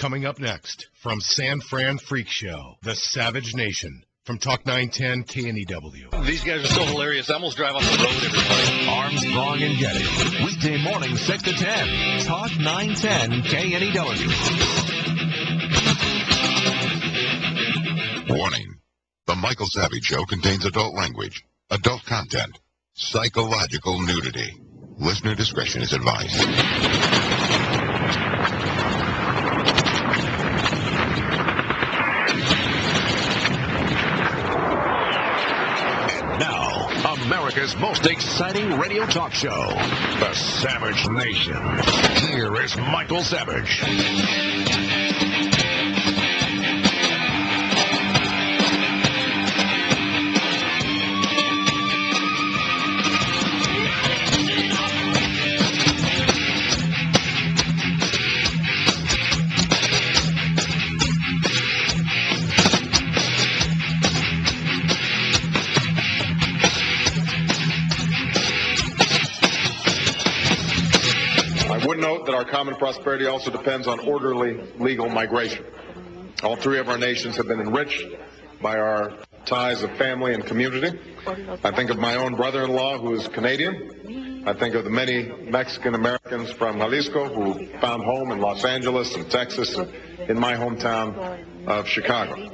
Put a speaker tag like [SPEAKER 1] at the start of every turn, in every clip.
[SPEAKER 1] Coming up next, from San Fran Freak Show, the Savage Nation. From Talk 910 KNEW.
[SPEAKER 2] These guys are so hilarious. I almost drive off the road, everybody.
[SPEAKER 3] Armstrong and Getty. Weekday morning, 6 to 10. Talk 910 KNEW.
[SPEAKER 4] Warning. The Michael Savage Show contains adult language, adult content, psychological nudity. Listener discretion is advised.
[SPEAKER 3] America's most exciting radio talk show, The Savage Nation. Here is Michael Savage.
[SPEAKER 5] Note that our common prosperity also depends on orderly legal migration. All three of our nations have been enriched by our ties of family and community. I think of my own brother-in-law, who is Canadian. I think of the many Mexican Americans from Jalisco who found home in Los Angeles and Texas and in my hometown of Chicago.
[SPEAKER 6] Now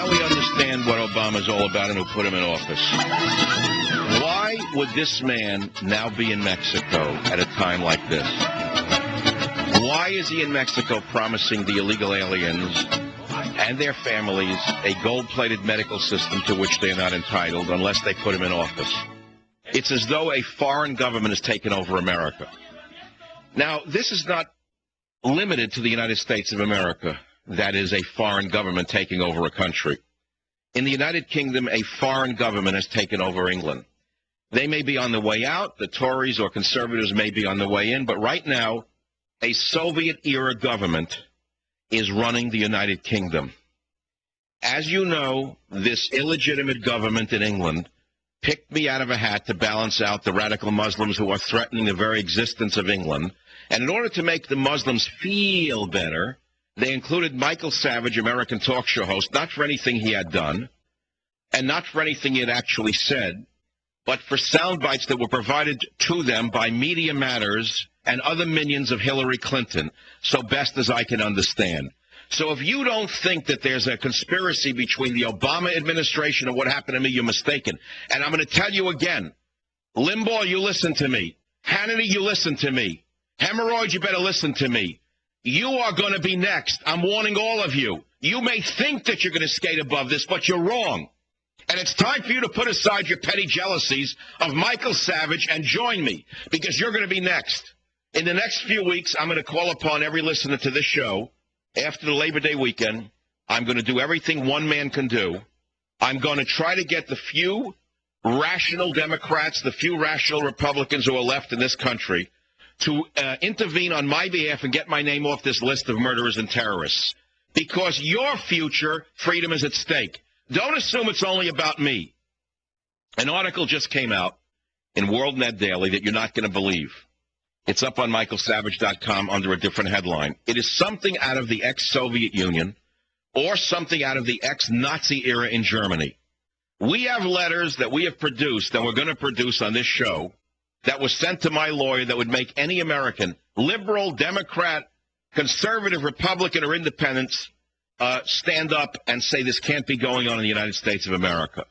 [SPEAKER 6] we understand what Obama's all about and who put him in office. Why would this man now be in Mexico at a time like this? Why is he in Mexico promising the illegal aliens and their families a gold-plated medical system to which they are not entitled unless they put him in office? It's as though a foreign government has taken over America. Now, this is not limited to the United States of America. That is a foreign government taking over a country. In the United Kingdom, a foreign government has taken over England. They may be on the way out, the Tories or conservatives may be on the way in, but right now, a Soviet-era government is running the United Kingdom. As you know, this illegitimate government in England picked me out of a hat to balance out the radical Muslims who are threatening the very existence of England. And in order to make the Muslims feel better, they included Michael Savage, American talk show host, not for anything he had done, and not for anything he had actually said, but for sound bites that were provided to them by Media Matters and other minions of Hillary Clinton, so best as I can understand. So if you don't think that there's a conspiracy between the Obama administration and what happened to me, you're mistaken. And I'm going to tell you again, Limbaugh, you listen to me. Hannity, you listen to me. Hemorrhoids, you better listen to me. You are going to be next. I'm warning all of you. You may think that you're going to skate above this, but you're wrong. And it's time for you to put aside your petty jealousies of Michael Savage and join me, because you're going to be next. In the next few weeks, I'm going to call upon every listener to this show. After the Labor Day weekend, I'm going to do everything one man can do. I'm going to try to get the few rational Democrats, the few rational Republicans who are left in this country to intervene on my behalf and get my name off this list of murderers and terrorists. Because your future freedom is at stake. Don't assume it's only about me. An article just came out in World Net Daily that you're not going to believe. It's up on michaelsavage.com under a different headline. It is something out of the ex-Soviet Union or something out of the ex-Nazi era in Germany. We have letters that we have produced and we're going to produce on this show that was sent to my lawyer that would make any American, liberal, Democrat, conservative, Republican, or independent, stand up and say this can't be going on in the United States of America.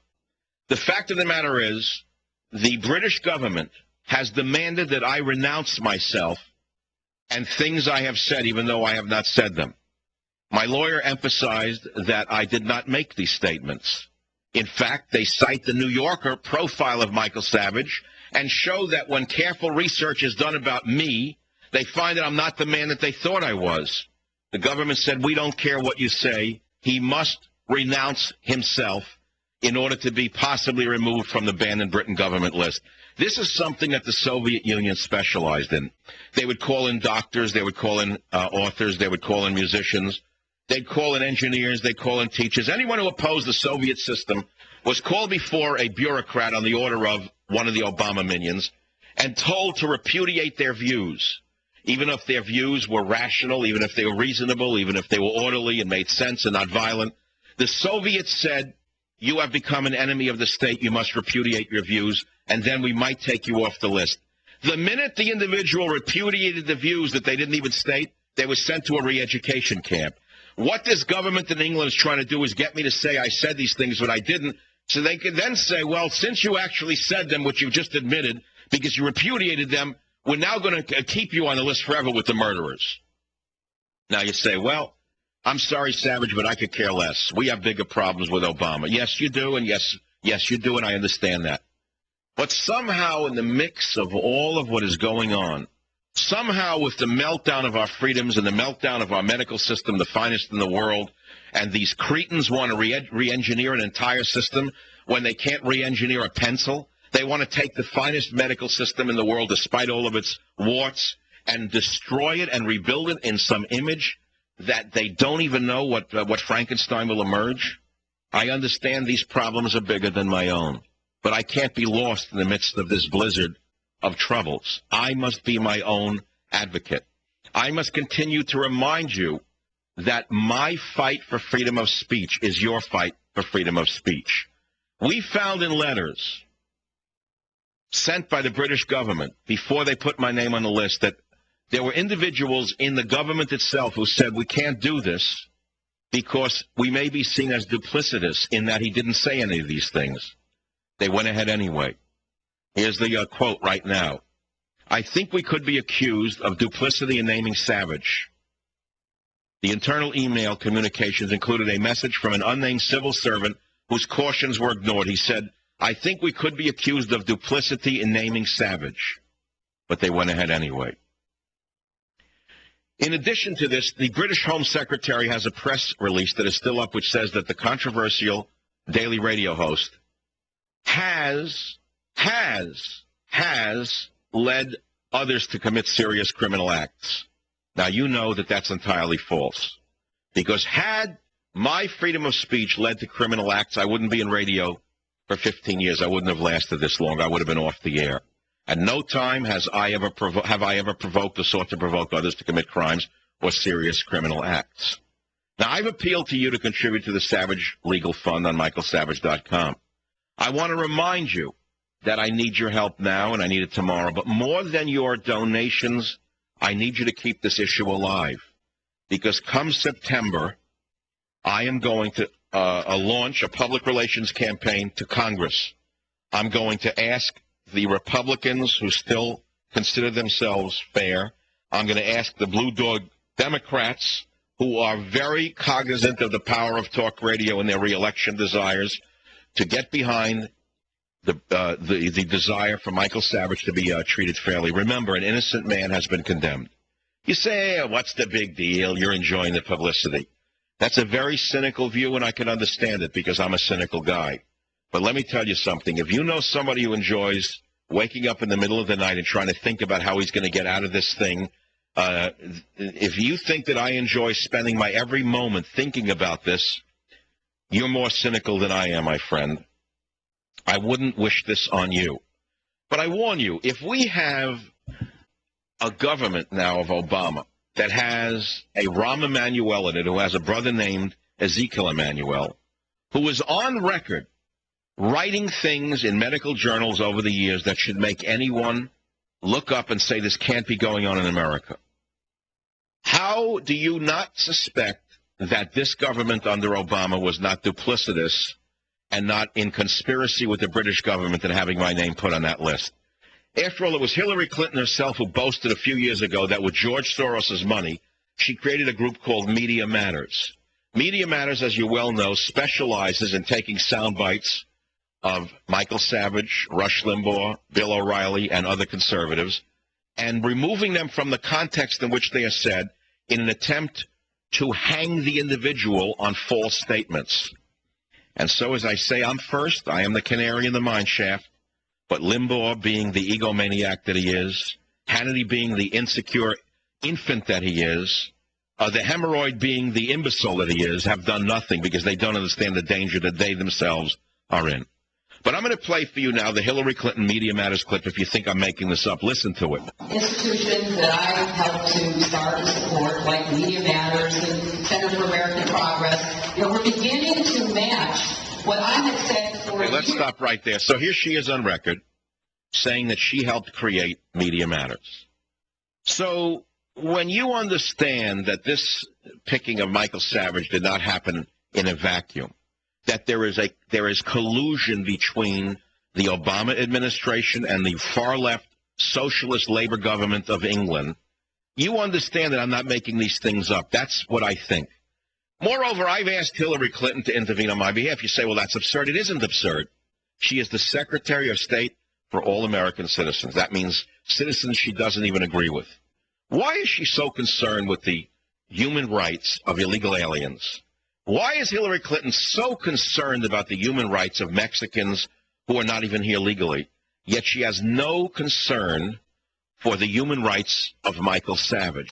[SPEAKER 6] The fact of the matter is, the British government has demanded that I renounce myself and things I have said, even though I have not said them. My lawyer emphasized that I did not make these statements. In fact, they cite the New Yorker profile of Michael Savage and show that when careful research is done about me, they find that I'm not the man that they thought I was. The government said, we don't care what you say. He must renounce himself in order to be possibly removed from the banned in Britain government list. This is something that the Soviet Union specialized in. They would call in doctors, they would call in authors, they would call in musicians, they'd call in engineers, they'd call in teachers. Anyone who opposed the Soviet system was called before a bureaucrat on the order of one of the Obama minions and told to repudiate their views. even if their views were rational, even if they were reasonable, even if they were orderly and made sense and not violent. The Soviets said, you have become an enemy of the state, you must repudiate your views, and then we might take you off the list. The minute the individual repudiated the views that they didn't even state, they were sent to a re-education camp. What this government in England is trying to do is get me to say I said these things, but I didn't, so they can then say, well, since you actually said them, which you've just admitted, because you repudiated them, we're now going to keep you on the list forever with the murderers. Now you say, well, I'm sorry, Savage, but I could care less. We have bigger problems with Obama. Yes, you do, and yes, you do, and I understand that. But somehow in the mix of all of what is going on, somehow with the meltdown of our freedoms and the meltdown of our medical system, the finest in the world, and these cretins want to re-engineer an entire system when they can't re-engineer a pencil. They want to take the finest medical system in the world, despite all of its warts, and destroy it and rebuild it in some image that they don't even know what Frankenstein will emerge. I understand these problems are bigger than my own, but I can't be lost in the midst of this blizzard of troubles. I must be my own advocate. I must continue to remind you that my fight for freedom of speech is your fight for freedom of speech. We found in letters sent by the British government before they put my name on the list that there were individuals in the government itself who said we can't do this because we may be seen as duplicitous in that he didn't say any of these things. They went ahead anyway. Here's the quote right now. I think we could be accused of duplicity in naming Savage. The internal email communications included a message from an unnamed civil servant whose cautions were ignored. He said, I think we could be accused of duplicity in naming Savage. But they went ahead anyway. In addition to this, the British Home Secretary has a press release that is still up which says that the controversial daily radio host has led others to commit serious criminal acts. Now, you know that that's entirely false. Because had my freedom of speech led to criminal acts, I wouldn't be in radio for 15 years. I wouldn't have lasted this long. I would have been off the air. At no time have I ever provoked or sought to provoke others to commit crimes or serious criminal acts. Now, I've appealed to you to contribute to the Savage Legal Fund on michaelsavage.com. I want to remind you that I need your help now and I need it tomorrow. But more than your donations, I need you to keep this issue alive. Because come September, I am going to launch a public relations campaign to Congress. I'm going to ask the Republicans who still consider themselves fair. I'm going to ask the Blue Dog Democrats who are very cognizant of the power of talk radio and their reelection desires to get behind the desire for Michael Savage to be treated fairly. Remember, an innocent man has been condemned. You say, hey, what's the big deal? You're enjoying the publicity. That's a very cynical view, and I can understand it because I'm a cynical guy. But let me tell you something. If you know somebody who enjoys waking up in the middle of the night and trying to think about how he's going to get out of this thing, if you think that I enjoy spending my every moment thinking about this, you're more cynical than I am, my friend. I wouldn't wish this on you. But I warn you, if we have a government now of Obama that has a Rahm Emanuel in it, who has a brother named Ezekiel Emanuel, who is on record writing things in medical journals over the years that should make anyone look up and say this can't be going on in America. How do you not suspect that this government under Obama was not duplicitous and not in conspiracy with the British government and having my name put on that list? After all, it was Hillary Clinton herself who boasted a few years ago that with George Soros' money, she created a group called Media Matters. Media Matters, as you well know, specializes in taking sound bites of Michael Savage, Rush Limbaugh, Bill O'Reilly, and other conservatives, and removing them from the context in which they are said in an attempt to hang the individual on false statements. And so, as I say, I'm first. I am the canary in the mine shaft. But Limbaugh, being the egomaniac that he is, Hannity being the insecure infant that he is, the hemorrhoid being the imbecile that he is, have done nothing because they don't understand the danger that they themselves are in. But I'm going to play for you now the Hillary Clinton Media Matters clip if you think I'm making this up. Listen to it.
[SPEAKER 7] Institutions that I helped to start and support, like Media Matters and Center for American Progress, we're beginning to match what I had said for
[SPEAKER 6] Okay, let's stop right there. So here she is on record saying that she helped create Media Matters. So when you understand that this picking of Michael Savage did not happen in a vacuum, that there is collusion between the Obama administration and the far-left socialist labor government of England, you understand that I'm not making these things up. That's what I think. Moreover, I've asked Hillary Clinton to intervene on my behalf. You say, well, that's absurd. It isn't absurd. She is the Secretary of State for all American citizens. That means citizens she doesn't even agree with. Why is she so concerned with the human rights of illegal aliens? Why is Hillary Clinton so concerned about the human rights of Mexicans who are not even here legally, yet she has no concern for the human rights of Michael Savage?